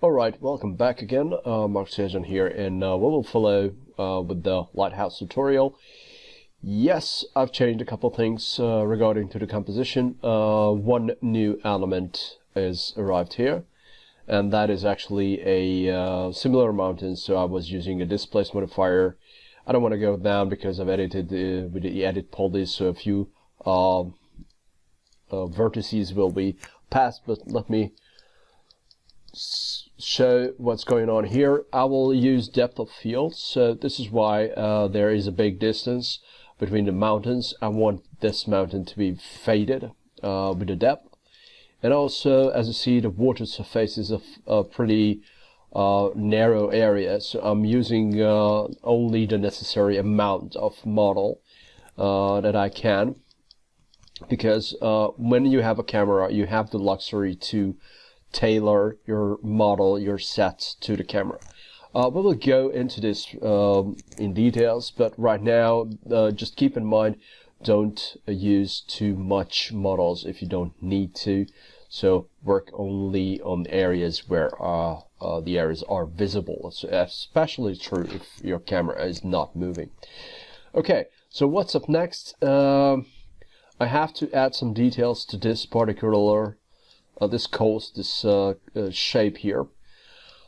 Alright, welcome back again. Mark Sajan here, and we will follow with the LightHouse tutorial. Yes, I've changed a couple things regarding to the composition. One new element is arrived here, and that is actually a similar mountain. So I was using a displace modifier. I don't want to go down because I've edited with the edit poly, so a few vertices will be passed, but let me show what's going on here. I will use depth of field, so this is why there is a big distance between the mountains. I want this mountain to be faded with the depth, and also, as you see, the water surface is a pretty narrow area, so I'm using only the necessary amount of model that I can, because when you have a camera, you have the luxury to tailor your model, your set to the camera. We will go into this in details, but right now just keep in mind, don't use too much models if you don't need to. So work only on areas where the areas are visible. So especially true if your camera is not moving. Okay, so what's up next? I have to add some details to this particular this coast, this shape here.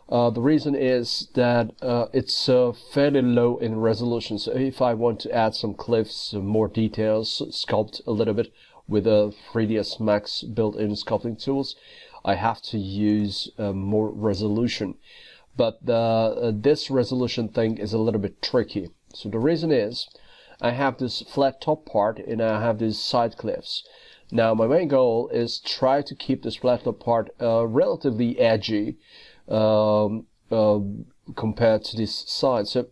The reason is that it's fairly low in resolution, so if I want to add some cliffs, some more details, sculpt a little bit with a 3dsmax built-in sculpting tools, I have to use more resolution. But this resolution thing is a little bit tricky. So the reason is, I have this flat top part and I have these side cliffs. Now my main goal is try to keep this flat top part relatively edgy compared to this side. So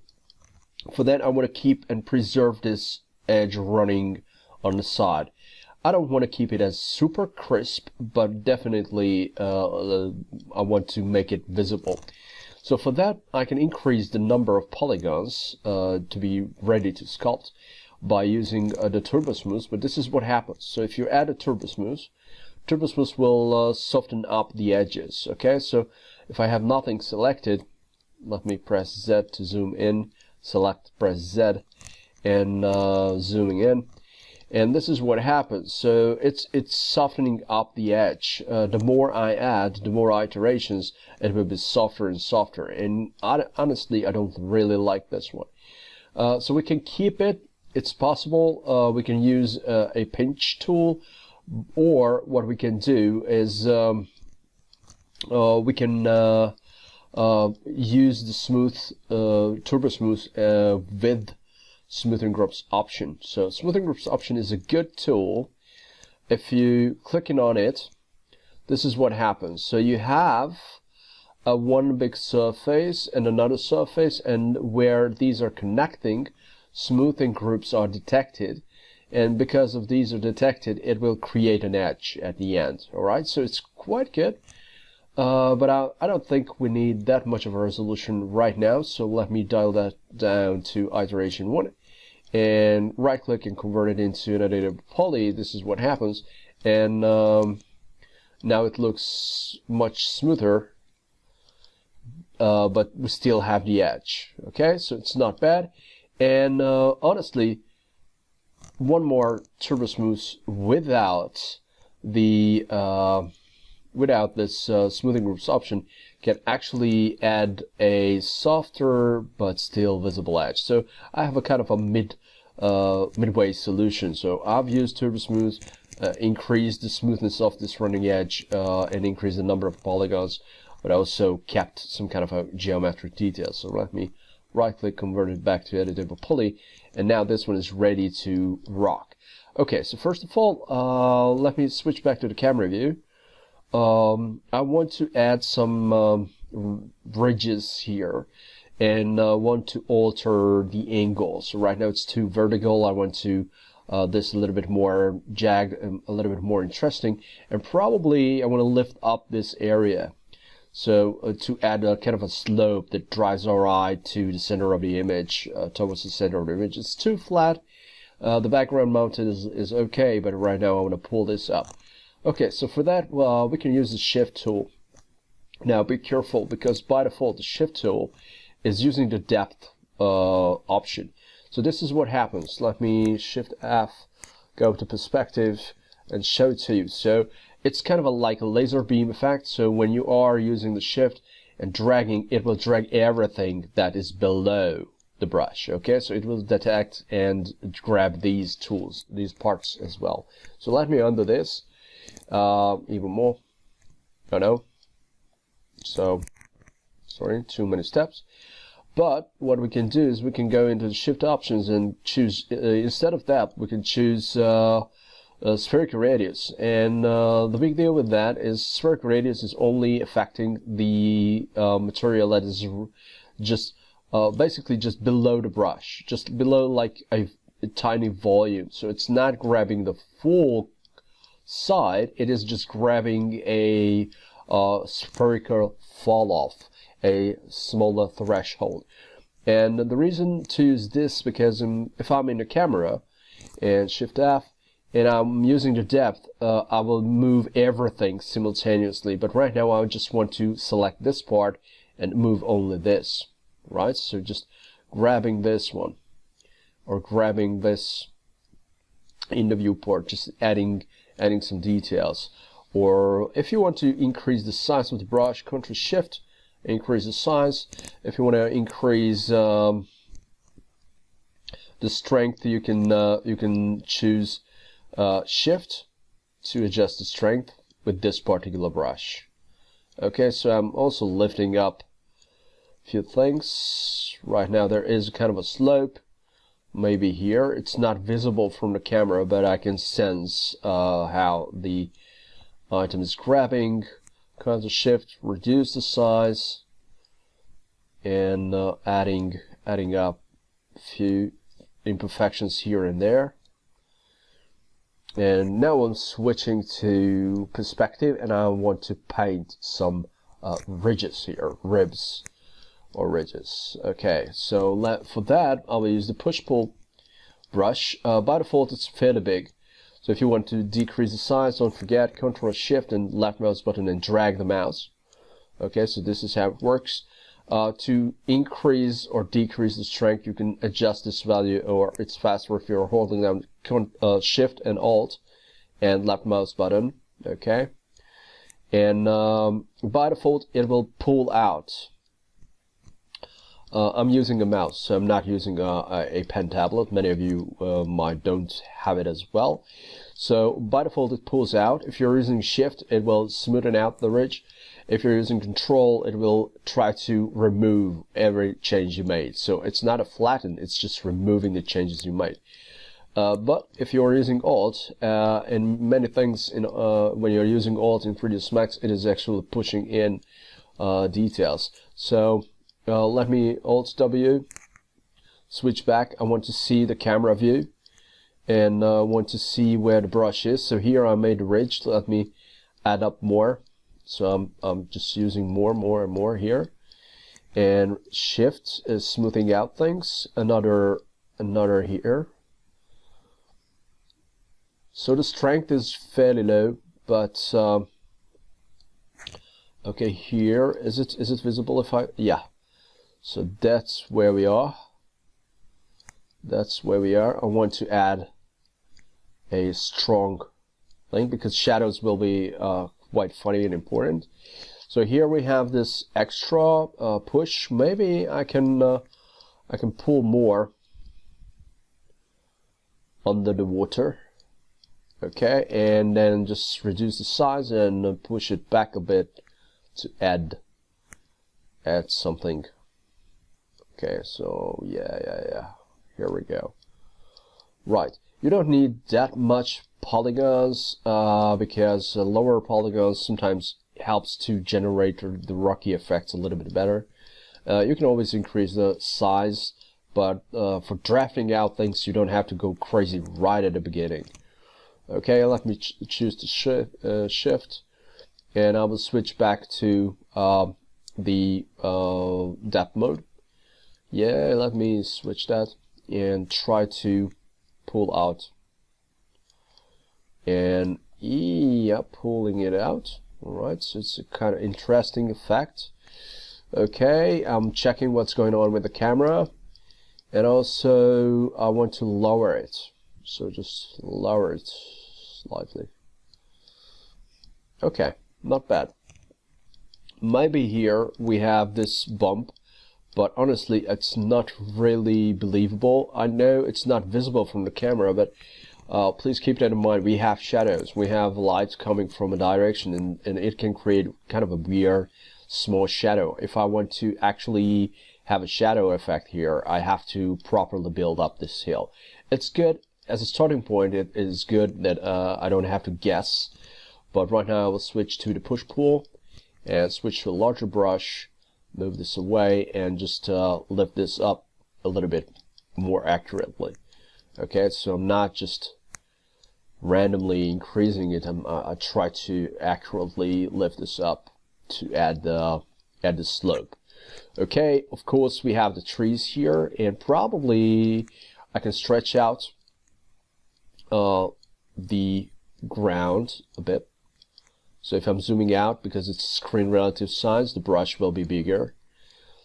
for that I want to keep and preserve this edge running on the side. I don't want to keep it as super crisp, but definitely I want to make it visible. So for that I can increase the number of polygons to be ready to sculpt by using the turbo smooth, but this is what happens. So if you add a turbo smooth will soften up the edges. Okay, so if I have nothing selected, let me press Z to zoom in, select, press Z, and zooming in, and this is what happens. So it's softening up the edge. The more I add, the more iterations, it will be softer and softer, and honestly I don't really like this one. So we can keep it. It's possible we can use a pinch tool, or what we can do is we can use the smooth turbo smooth with smoothing groups option. So smoothing groups option is a good tool. If you clicking on it, this is what happens. So you have one big surface and another surface, and where these are connecting, smoothing groups are detected, and because of these are detected, it will create an edge at the end. Alright, so it's quite good, but I don't think we need that much of a resolution right now, so let me dial that down to iteration 1 and right click and convert it into an editable poly. This is what happens, and now it looks much smoother, but we still have the edge. Okay, so it's not bad. And honestly, one more turbo smooth without the without this smoothing groups option can actually add a softer but still visible edge. So I have a kind of a midway solution. So I've used turbo smooth, increased the smoothness of this running edge, and increased the number of polygons, but also kept some kind of a geometric detail. So let me right click, convert it back to editable poly, and now this one is ready to rock. Okay, so first of all, let me switch back to the camera view. I want to add some ridges here, and want to alter the angle. So right now it's too vertical. I want to this a little bit more jagged and a little bit more interesting, and probably I want to lift up this area. So to add a kind of a slope that drives our eye to the center of the image, towards the center of the image. It's too flat. The background mountain is okay, but right now I want to pull this up. Okay, so for that, we can use the shift tool. Now be careful, because by default the shift tool is using the depth option. So this is what happens. Let me shift F, go to perspective, and show it to you. So it's kind of like a laser beam effect. So when you are using the shift and dragging, it will drag everything that is below the brush. Okay, so it will detect and grab these tools, these parts as well. So let me undo this even more. Oh no. So sorry, too many steps. But what we can do is we can go into the shift options and choose, instead of that, we can choose spherical radius. And the big deal with that is spherical radius is only affecting the material that is just basically just below the brush, just below like a tiny volume. So it's not grabbing the full side, it is just grabbing a spherical fall off, a smaller threshold. And the reason to use this, because if I'm in the camera and shift F and I'm using the depth, I will move everything simultaneously. But right now I just want to select this part and move only this, right? So just grabbing this one or grabbing this in the viewport, just adding some details. Or if you want to increase the size of the brush, Ctrl Shift, increase the size. If you want to increase the strength, you can choose Shift to adjust the strength with this particular brush. Okay, so I'm also lifting up a few things. Right now there is kind of a slope. Maybe here it's not visible from the camera, but I can sense how the item is grabbing. Ctrl Shift, reduce the size, and adding up a few imperfections here and there. And now I'm switching to perspective, and I want to paint some ridges here, ribs or ridges. Okay, so for that I will use the push-pull brush. By default it's fairly big. So if you want to decrease the size, don't forget Ctrl Shift and left mouse button and drag the mouse. Okay, so this is how it works. To increase or decrease the strength, you can adjust this value, or it's faster if you're holding down Shift and Alt and left mouse button. Okay, and by default it will pull out. I'm using a mouse, so I'm not using a pen tablet. Many of you might don't have it as well. So by default it pulls out. If you're using Shift, it will smoothen out the ridge. If you're using Control, it will try to remove every change you made. So it's not a flatten, it's just removing the changes you made. But if you're using Alt, and many things when you're using Alt in 3dsmax, it is actually pushing in details. So let me Alt W, switch back. I want to see the camera view and want to see where the brush is. So here I made a ridge. Let me add up more. So I'm just using more and more here. And Shift is smoothing out things. Another here. So the strength is fairly low, but okay, here is it visible? Yeah. So that's where we are. That's where we are. I want to add a strong thing because shadows will be quite funny and important. So here we have this extra push. Maybe I can pull more under the water. Okay, and then just reduce the size and push it back a bit to add something. Okay, so yeah, here we go. Right, you don't need that much polygons because lower polygons sometimes helps to generate the rocky effects a little bit better. You can always increase the size, but for drafting out things you don't have to go crazy right at the beginning. Okay, let me choose the shift, and I will switch back to the depth mode. Yeah, let me switch that and try to pull out. And yeah, pulling it out. Alright, so it's a kind of interesting effect. Okay, I'm checking what's going on with the camera, and also I want to lower it, so just lower it slightly. Okay, not bad. Maybe here we have this bump, but honestly it's not really believable. I know it's not visible from the camera, but please keep that in mind. We have shadows, we have light coming from a direction, and it can create kind of a weird small shadow. If I want to actually have a shadow effect here, I have to properly build up this hill. It's good as a starting point. It is good that I don't have to guess. But right now I will switch to the push-pull and switch to a larger brush, move this away, and just lift this up a little bit more accurately. Okay, so I'm not just randomly increasing it. I try to accurately lift this up to add the slope. Okay, of course we have the trees here, and probably I can stretch out the ground a bit. So if I'm zooming out, because it's screen relative size, the brush will be bigger.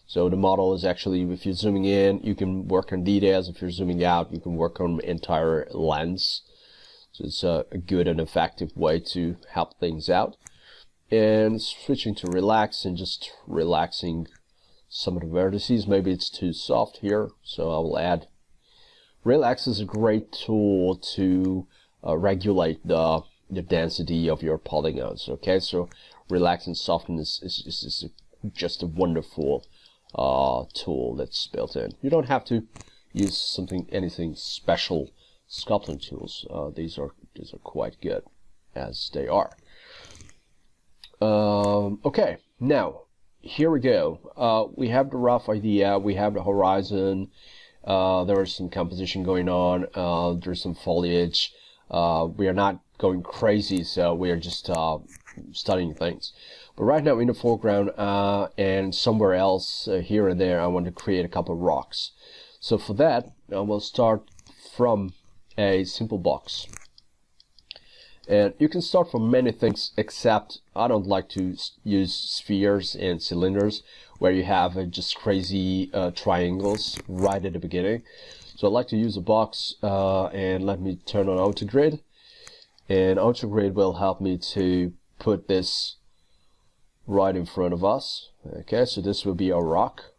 So the model is actually, if you're zooming in, you can work on details. If you're zooming out, you can work on the entire lens. So it's a good and effective way to help things out. And switching to relax and just relaxing some of the vertices. Maybe it's too soft here, so I will add. Relax is a great tool to regulate the density of your polygons. Okay, so relax and soften is just a wonderful tool that's built in. You don't have to use anything special sculpting tools. These are quite good as they are. Okay, now here we go. We have the rough idea. We have the horizon. There is some composition going on. There's some foliage. We are not going crazy, so we are just studying things. But right now in the foreground and somewhere else here and there, I want to create a couple of rocks. So for that, I will start from a simple box. And you can start from many things, except I don't like to use spheres and cylinders where you have just crazy triangles right at the beginning. So I like to use a box, and let me turn on auto grid. And auto grid will help me to put this right in front of us. Okay, so this will be a rock.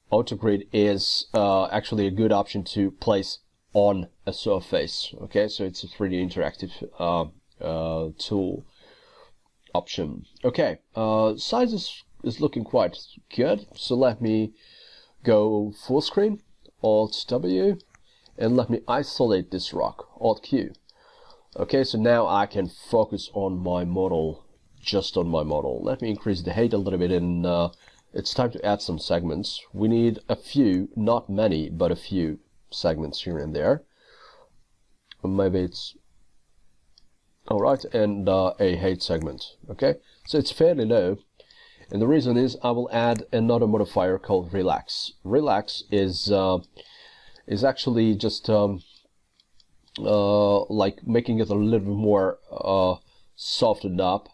Auto grid is actually a good option to place on a surface. Okay, so it's a 3D interactive tool option. Okay, size is looking quite good. So let me go full screen, Alt W, and let me isolate this rock, Alt Q. Okay, so now I can focus on my model, just on my model. Let me increase the height a little bit, and it's time to add some segments. We need a few, not many, but a few segments here and there. Maybe it's alright, and a height segment. Okay, so it's fairly low, and the reason is I will add another modifier called relax. Relax is actually just like making it a little bit more softened up,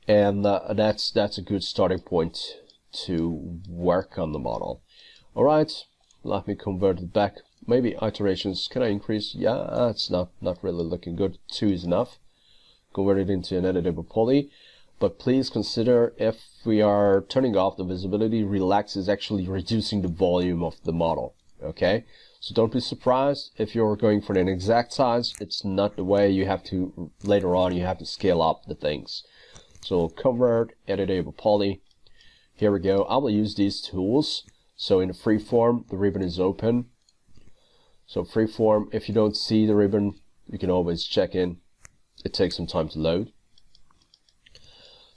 and that's a good starting point to work on the model. Alright, let me convert it back. Maybe iterations, can I increase? Yeah, it's not really looking good. 2 is enough. Convert it into an editable poly. But please consider, if we are turning off the visibility, relax is actually reducing the volume of the model. Okay, so don't be surprised if you're going for an exact size. It's not the way. You have to, later on, you have to scale up the things. So convert, editable poly. Here we go. I will use these tools. So in the freeform, the ribbon is open. So freeform, if you don't see the ribbon, you can always check in. It takes some time to load.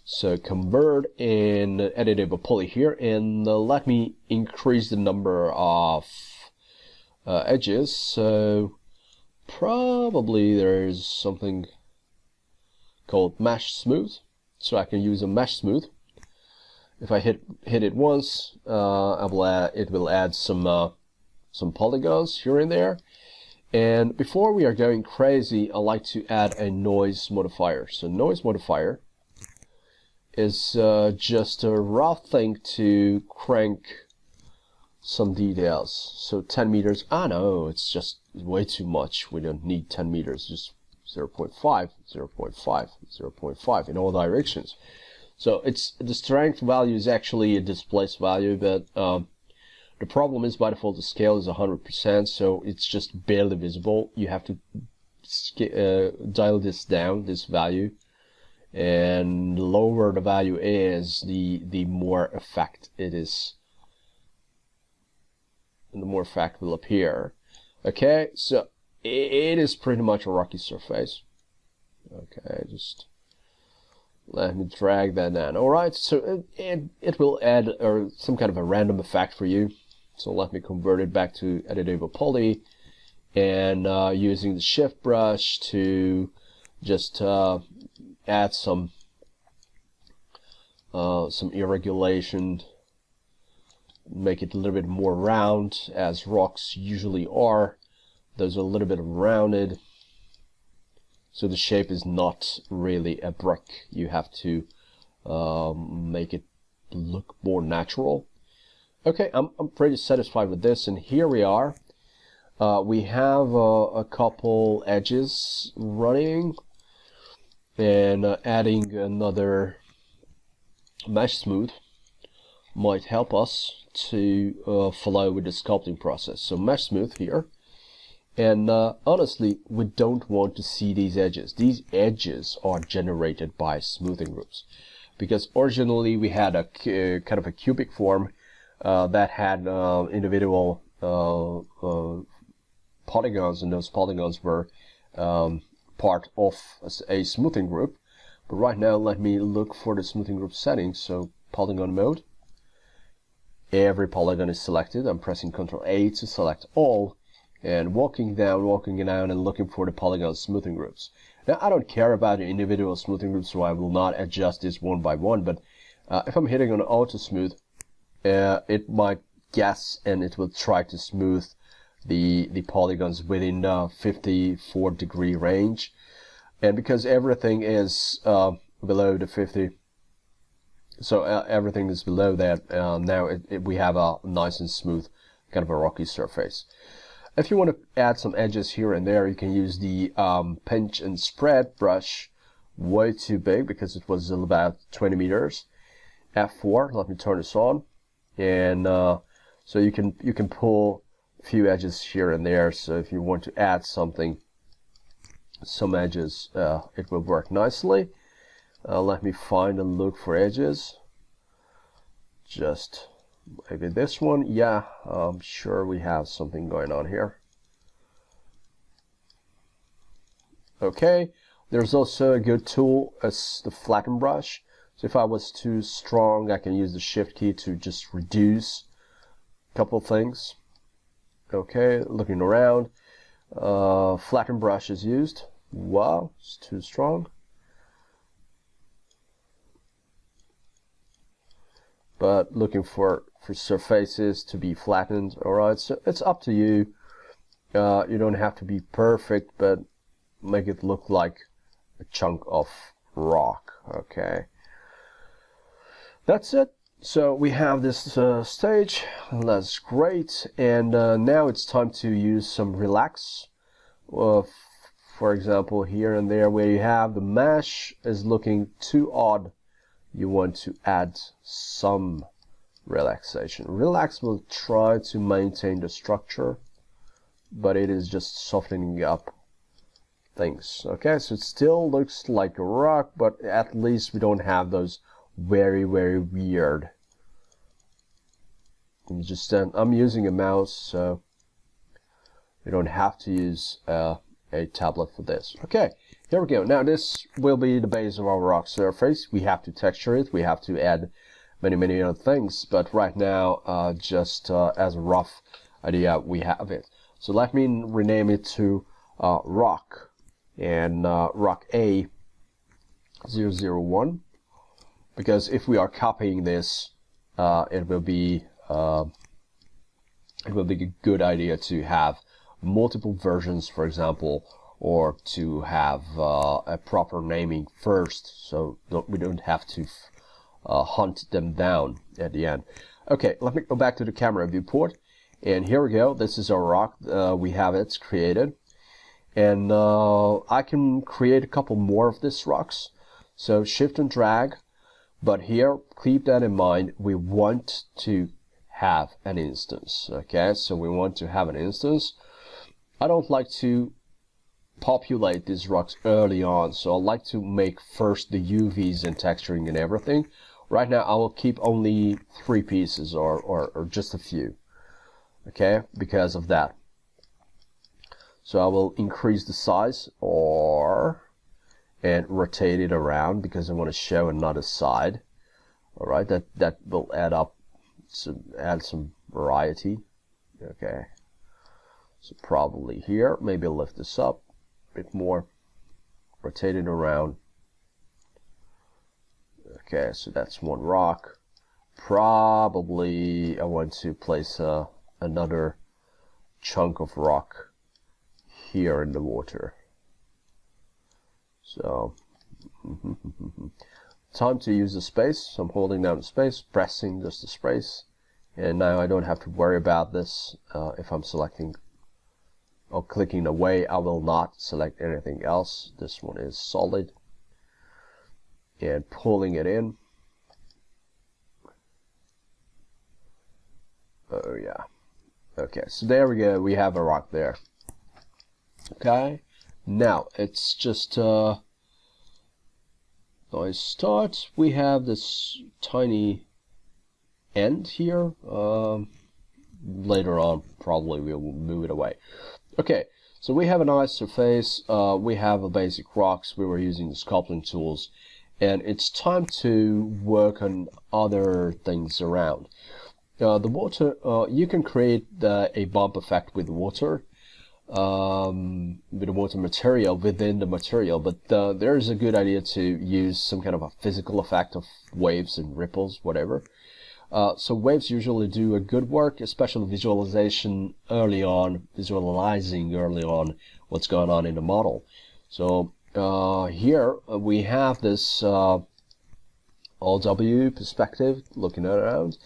So convert and editable poly here, and let me increase the number of edges. So probably there's something called mesh smooth. So I can use a mesh smooth. If I hit it once, it will add some polygons here and there. And before we are going crazy, I like to add a noise modifier. So noise modifier, is just a rough thing to crank some details. So 10 meters, no, it's just way too much. We don't need 10 meters, just 0.5, 0.5, 0.5 in all directions. So it's the strength value is actually a displaced value, but the problem is by default the scale is 100%, so it's just barely visible. You have to dial this down, this value, and the lower the value is, the more effect it is, and the more effect will appear. Okay, so it is pretty much a rocky surface. Okay, just let me drag that down. Alright, so it will add some kind of a random effect for you. So let me convert it back to editable poly, and using the shift brush to just add some irregulation, make it a little bit more round, as rocks usually are. Those are a little bit rounded, so the shape is not really a brick. You have to make it look more natural. Okay, I'm pretty satisfied with this, and here we are. We have a couple edges running, and adding another mesh smooth might help us to follow with the sculpting process. So mesh smooth here, and honestly, we don't want to see these edges. These edges are generated by smoothing groups, because originally we had a kind of a cubic form that had individual polygons, and those polygons were part of a smoothing group. But right now, let me look for the smoothing group settings. So polygon mode, every polygon is selected. I'm pressing Ctrl A to select all, and walking down and looking for the polygon smoothing groups. Now I don't care about the individual smoothing groups, so I will not adjust this one by one, but if I'm hitting on auto smooth, it might guess, and it will try to smooth the polygons within the 54-degree range. And because everything is below the 50, so everything is below that, now we have a nice and smooth kind of a rocky surface. If you want to add some edges here and there, you can use the pinch and spread brush. Way too big because it was about 20 meters. F4, let me turn this on, and so you can pull a few edges here and there. So if you want to add some edges, it will work nicely. Let me find and look for edges. Just maybe this one. Yeah, I'm sure we have something going on here. Okay, there's also a good tool as the flatten brush. So if I was too strong, I can use the shift key to just reduce a couple things. Okay, looking around, flatten brush is used. Wow, it's too strong. But looking for surfaces to be flattened. Alright, so it's up to you. You don't have to be perfect, but make it look like a chunk of rock. Okay, that's it. So we have this stage. That's great. And now it's time to use some relax. For example, here and there where you have the mesh is looking too odd, you want to add some relaxation. Relax will try to maintain the structure, but it is just softening up things. Okay, so it still looks like a rock, but at least we don't have those very weird. And just I'm using a mouse, so you don't have to use a tablet for this. Okay, here we go. Now this will be the base of our rock surface. We have to texture it. We have to add many other things, but right now, just as a rough idea, we have it. So let me rename it to rock, and rock A001, because if we are copying this, it will be a good idea to have multiple versions, for example, or to have a proper naming first, so we don't have to hunt them down at the end. Okay, let me go back to the camera viewport, and here we go. This is our rock. We have it created, and I can create a couple more of these rocks. So shift and drag, but here keep that in mind. We want to have an instance. Okay, so we want to have an instance. I don't like to populate these rocks early on, so I like to make first the UVs and texturing and everything. Right now I will keep only 3 pieces or just a few, okay, because of that. So I will increase the size and rotate it around because I want to show another side. Alright, that will add some variety. Okay, so probably here, maybe lift this up a bit more, rotate it around. Okay, so that's one rock. Probably I want to place another chunk of rock here in the water. So time to use the space. So I'm holding down the space, pressing just the space, and now I don't have to worry about this. If I'm selecting or clicking away, I will not select anything else. This one is solid, and pulling it in. Oh yeah. Okay, so there we go. We have a rock there. Okay, now it's just I start. We have this tiny end here. Later on, probably we'll move it away. Okay, so we have a nice surface. We have a basic rocks. We were using the sculpting tools, and it's time to work on other things around. The water, you can create a bump effect with water material within the material, but there is a good idea to use some kind of a physical effect of waves and ripples, whatever. So waves usually do a good work, especially visualizing early on what's going on in the model. So here we have this all-W perspective looking around.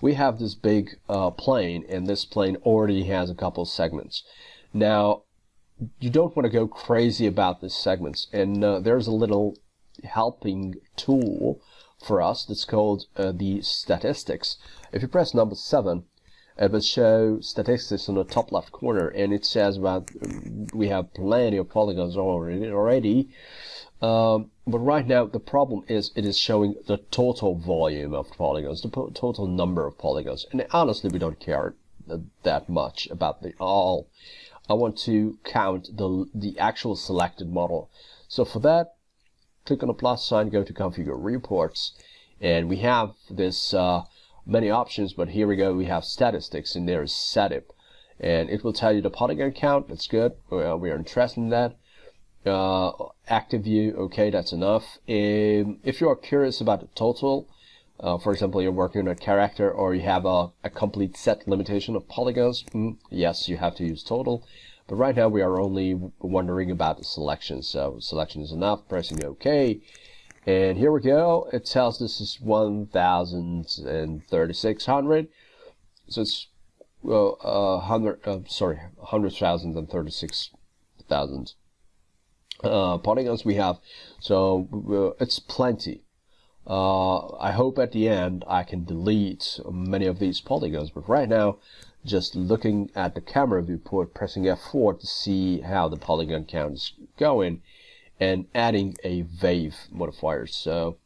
We have this big plane, and this plane already has a couple segments. Now, you don't want to go crazy about these segments, and there's a little helping tool for us that's called the statistics. If you press number 7, it will show statistics on the top left corner, and it says about we have plenty of polygons already. But right now the problem is it is showing the total volume of polygons, the total number of polygons, and honestly we don't care that much about the all. I want to count the actual selected model. So for that, click on the plus sign, go to configure reports, and we have this many options, but here we go, we have statistics, and there is setup, and it will tell you the polygon count. That's good. We are interested in that. Active view, okay, that's enough. If you are curious about the total, for example, you're working on a character, or you have a complete set limitation of polygons, yes, you have to use total. But right now we are only wondering about the selection, so selection is enough. Pressing OK, and here we go. It tells this is 1,036. So it's 100,036,000 polygons we have. So it's plenty. I hope at the end I can delete many of these polygons, but right now, just looking at the camera viewport, pressing F4 to see how the polygon count is going, and adding a wave modifier. So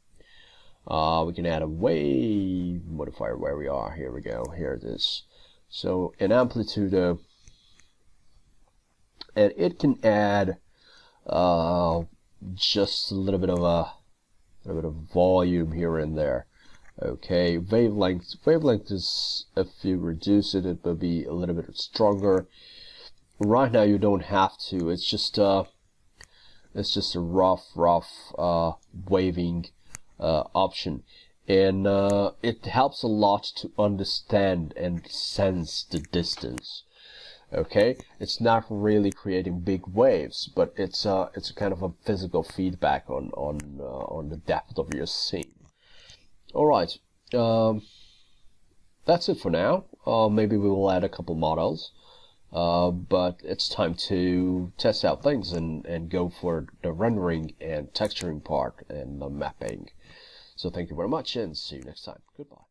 we can add a wave modifier where we are. Here we go. Here it is. So an amplitude, and it can add just a little bit of volume here and there. Okay, wavelength is, if you reduce it, it will be a little bit stronger. Right now you don't have to. It's just a rough waving option, and it helps a lot to understand and sense the distance. Okay, it's not really creating big waves, but it's a kind of a physical feedback on the depth of your scene. Alright, that's it for now. Maybe we will add a couple models, but it's time to test out things and go for the rendering and texturing part and the mapping. So thank you very much and see you next time. Goodbye.